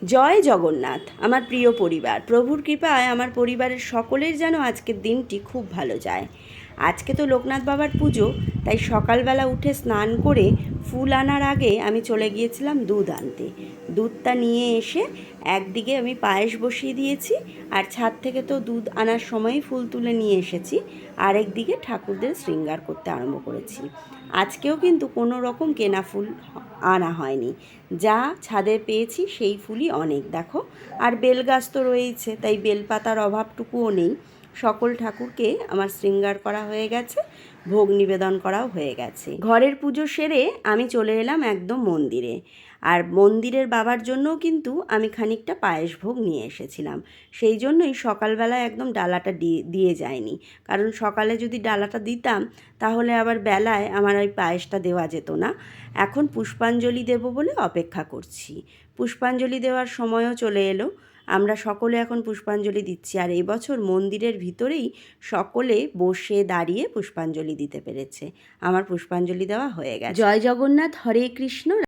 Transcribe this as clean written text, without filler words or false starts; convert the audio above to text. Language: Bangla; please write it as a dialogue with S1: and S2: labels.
S1: জয় জগন্নাথ। আমার প্রিয় পরিবার, প্রভুর কৃপায় আমার পরিবারের সকলের যেন আজকের দিনটি খুব ভালো যায়। আজকে তো লোকনাথ বাবার পুজো, তাই সকালবেলা উঠে স্নান করে ফুল আনার আগে আমি চলে গিয়েছিলাম দুধ আনতে। দুধটা নিয়ে এসে একদিকে আমি পায়েস বসিয়ে দিয়েছি, আর ছাদ থেকে তো দুধ আনার সময়ই ফুল তুলে নিয়ে এসেছি, আরেকদিকে ঠাকুরদের শৃঙ্গার করতে আরম্ভ করেছি। আজকেও কিন্তু কোনো রকম কেনা ফুল আনা হয়নি, যা ছাদে পেয়েছি সেই ফুলই অনেক। দেখো, আর বেল গাছ তো রয়েইছে, তাই বেলপাতার অভাবটুকুও নেই। সকল ঠাকুরকে আমার শৃঙ্গার করা হয়ে গেছে, ভোগ নিবেদন করাও হয়ে গেছে। ঘরের পুজো সেরে আমি চলে এলাম একদম মন্দিরে। আর মন্দিরের বাবার জন্যও কিন্তু আমি খানিকটা পায়েস ভোগ নিয়ে এসেছিলাম। সেই জন্যই সকালবেলায় একদম ডালাটা দিয়ে যায়নি, কারণ সকালে যদি ডালাটা দিতাম তাহলে আবার বেলায় আমার ওই পায়েসটা দেওয়া যেত না। এখন পুষ্পাঞ্জলি দেব বলে অপেক্ষা করছি। পুষ্পাঞ্জলি দেওয়ার সময়ও চলে এলো। আমরা সকলে এখন পুষ্পাঞ্জলি দিচ্ছি, আর এবছর মন্দিরের ভিতরেই সকলে বসে দাঁড়িয়ে পুষ্পাঞ্জলি দিতে পেরেছে। আমার পুষ্পাঞ্জলি দেওয়া হয়ে গেছে। জয় জগন্নাথ, হরে কৃষ্ণ।